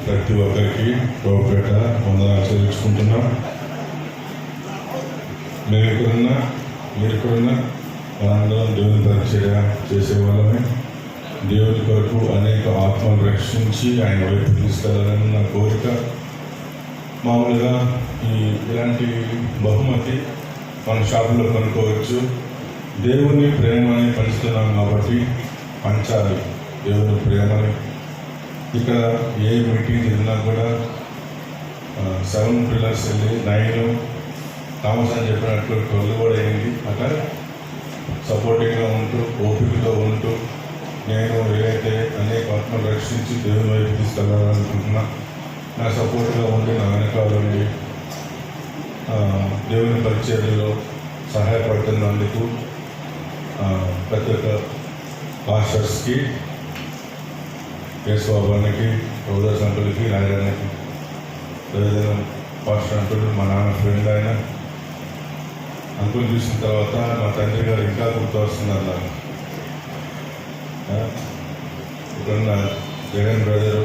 ప్రతి ఒక్కరికి ప్రభుపేట వందనాలు చెల్లించుకుంటున్నాం. మేము ఇక్కడున్నా, మీరు ఇక్కడున్నా మనందరం దేవుని పరిచర్య చేసేవాళ్ళమే. దేవుని కొరకు అనేక ఆత్మలు రక్షించి ఆయన వైపు తీసుకెళ్ళాలని నా కోరిక. మామూలుగా ఇలాంటి బహుమతి మన షాపులో కొనుక్కోవచ్చు. దేవుని ప్రేమని పంచుతున్నాం కాబట్టి పంచాలి దేవుని ప్రేమని. ఇక్కడ ఏ మీటింగ్ జరిగినా కూడా 7 పిల్లర్స్ వెళ్ళి 9 థామస్ అని చెప్పినట్లు 12 కూడా అయింది. అక్కడ సపోర్టింగ్గా ఉంటూ ఓపికతో ఉంటూ నేను ఏదైతే అనేక ఆత్మలు రక్షించి దేవుని వైపు తీసుకెళ్ళాలనుకుంటున్నా, నా సపోర్ట్గా ఉండి నా వెనకాల ఉండి దేవుని పరిచర్యలో సహాయపడుతున్నందుకు ప్రతి ఒక్క పాస్టర్స్కి, కేశవబాబుకి, ప్రభుదాస్ అంకుల్కి, రాజానికి, ప్రయోజనం పాస్టర్ అంకుల్ మా నాన్న ఫ్రెండ్. ఆయన అంకుల్ చూసిన తర్వాత మా తండ్రి గారు ఇంకా గుర్తు వస్తున్నారు నాకు. ఇక్కడున్న జగన్ బ్రదరు,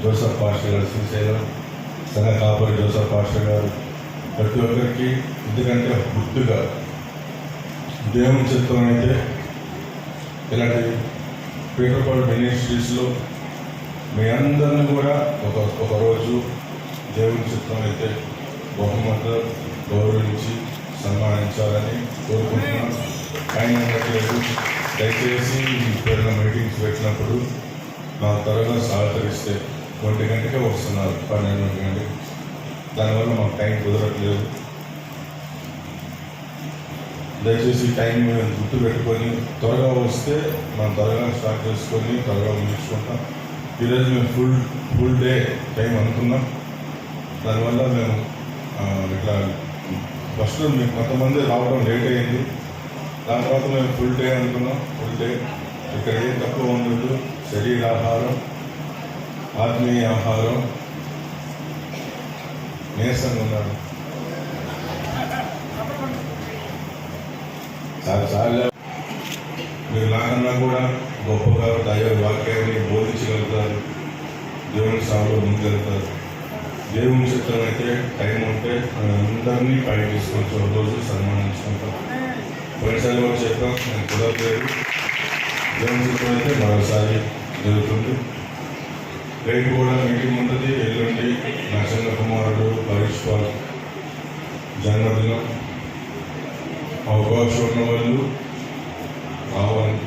జోసఫ్ పాస్టర్ గారు, శ్రీశైలం సంఘ కాపరి జోసఫ్ పాస్టర్ గారు, ప్రతి ఒక్కరికి ఎందుకంటే గుర్తుగా దేవుని చిత్తం అయితే ఇలాంటి పీటర్పాడు మినిస్ట్రీస్లో మీ అందరిని కూడా ఒకరోజు దేవుని చిత్తం అయితే బహుమతులు గౌరవించి సన్మానించాలని కోరుకుంటున్నాం. ఆయన అనట్లేదు, దయచేసి ఇప్పుడున్న మీటింగ్స్ పెట్టినప్పుడు నాకు త్వరగా సహకరిస్తే 1 గంటకే వస్తున్నారు, 12 గంటకి. దానివల్ల మాకు టైం కుదరట్లేదు. దయచేసి టైం గుర్తు పెట్టుకొని త్వరగా వస్తే మనం త్వరగా స్టార్ట్ చేసుకొని త్వరగా ముగించుకుంటాం. ఈరోజు మేము ఫుల్ డే టైం అనుకున్నాం. దానివల్ల మేము ఇట్లా ఫస్ట్ మేము కొంతమంది రావడం లేట్ అయింది. దాని తర్వాత మేము ఫుల్ డే అనుకున్నాం. ఫుల్ డే ఇక్కడ ఏం తక్కువ ఉండదు. శరీరాహారం, ఆత్మీయ ఆహారం, నీరసంగా ఉన్నాడు. చాలా మీరు నాకన్నా కూడా గొప్పగా దైవ వాక్యాన్ని బోధించగలుగుతారు, దేవుని సేవలో ముందుకెళ్తారు. దేవుని చిత్రం అయితే టైం ఉంటే అందరినీ పైకి తీసుకొచ్చి ఒక రోజు సన్మానించుకుంటాం. పోయినసారి కూడా చెప్పాం, నేను కుదరలేదు. దేవుని చిత్రం అయితే మరోసారి జరుగుతుంది. రేపు కూడా మీటింగ్ ఉంటుంది. ఎల్లుండి నా చిన్న కుమారుడు పరీక్ష జన్మదినం. అవకాశం ఉన్న వాళ్ళు రావాలని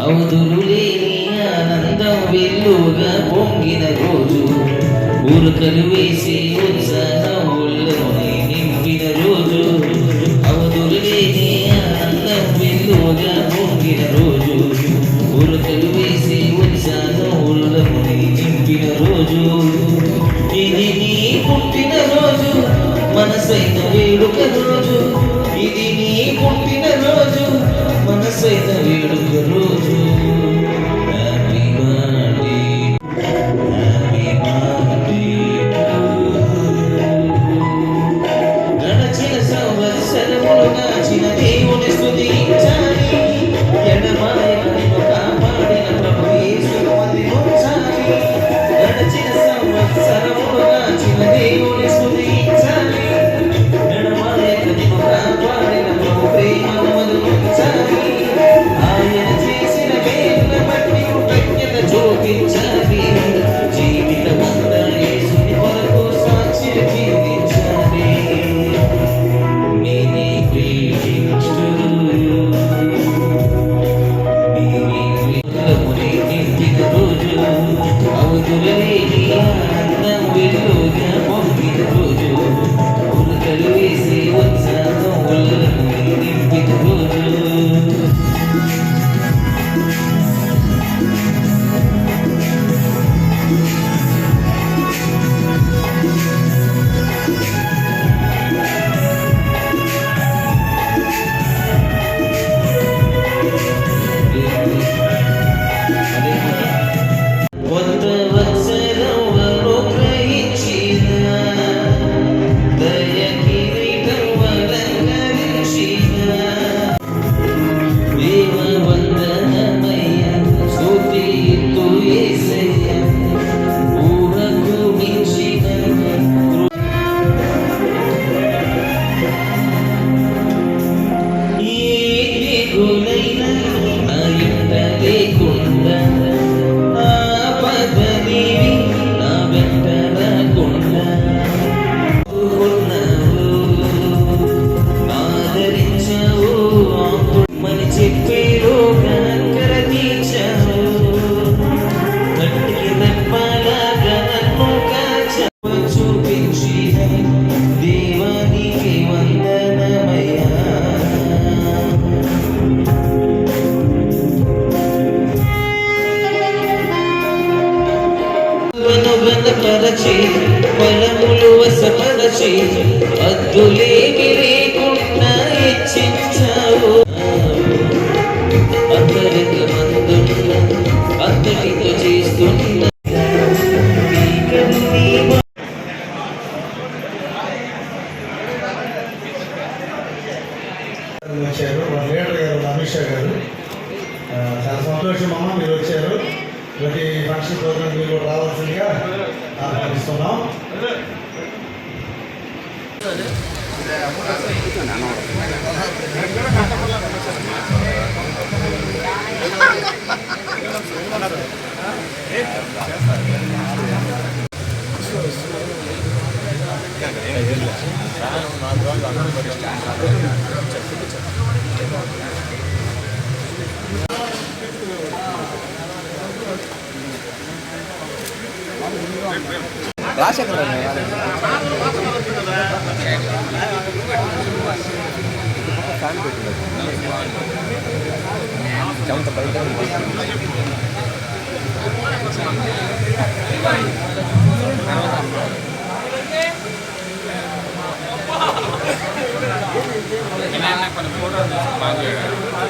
అవధులు లేని ఆనందం వెల్లుగా పొంగిన రోజు, ఉరకలు వేసి ఉత్సాహం ఉల్లోనే నింపిన రోజు. అవధులు లేని ఆనందం వెల్లుగా పొంగిన రోజు, ఉరకలు వేసి ఉత్సాహం ఉల్లోనే నింపిన రోజు. ఇది నీ పుట్టిన రోజు, మనసైన వేడుక రోజు. ఇది నీ పుట్టిన రోజు, మనసైన వేడుక రోజు. Happy birthday, happy birthday. గడచిన సంవత్సరములు నాచిన దేవుని స్తుతించాలి. ఎడమాయను కాపాడిన ప్రభు యేసును మదించాలి. గడచిన సంవత్సరములు నాచిన దేవుని స్తుతించాలి. ఎడమాయను ఫలములు వసపరచి అద్దులేమి లేకుండా హెచ్చించావు. అంతరంగమందున్న అంతటితో చేస్తున్న వచ్చారు మా లీడర్ గారు అమిత్ షా గారు. చాలా సంతోషం అమ్మ మీరు వచ్చారు. ప్రతి ఫంక్షన్ ప్రోగ్రామ్ మీరు రావాల్సిందిగా ఆహ్వానిస్తున్నాం.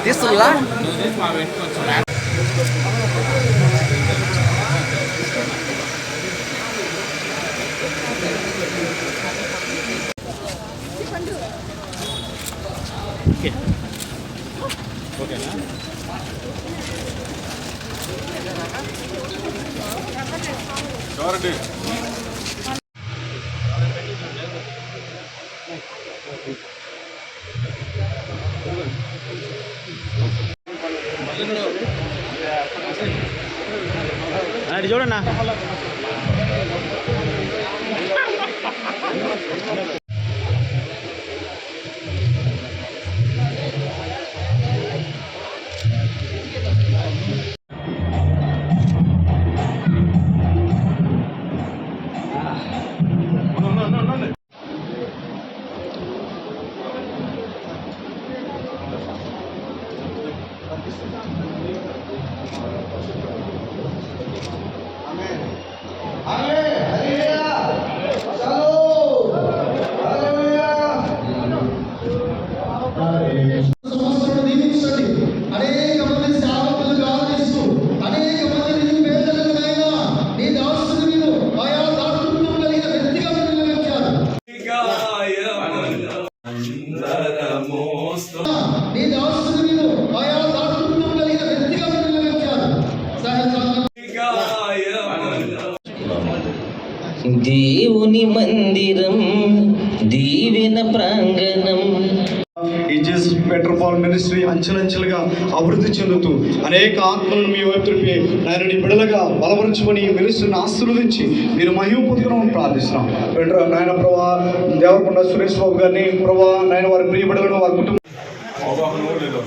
తీస్తున్నా అది చూడన్నా దేవుని మందిరం దీవెన ప్రాంగణం. ఈ జీసస్ మెట్రోపాల్ మినిస్ట్రీ అంచెలంచెలుగా అభివృద్ధి చెందుతూ అనేక ఆత్మలను మీ వైపు తిప్పి నాయనని బిడలుగా బలపరచుకొని మినిస్ట్రీని ఆశీర్వదించి మీరు మహిమ పొందుకోవడం ప్రార్థిస్తున్నాం. నాయన ప్రభా దేవరకొండ సురేష్ బాబు గారిని ప్రభా నాయన వారి ప్రియ బిడలను వారి కుటుంబం అవగాహన లేదు.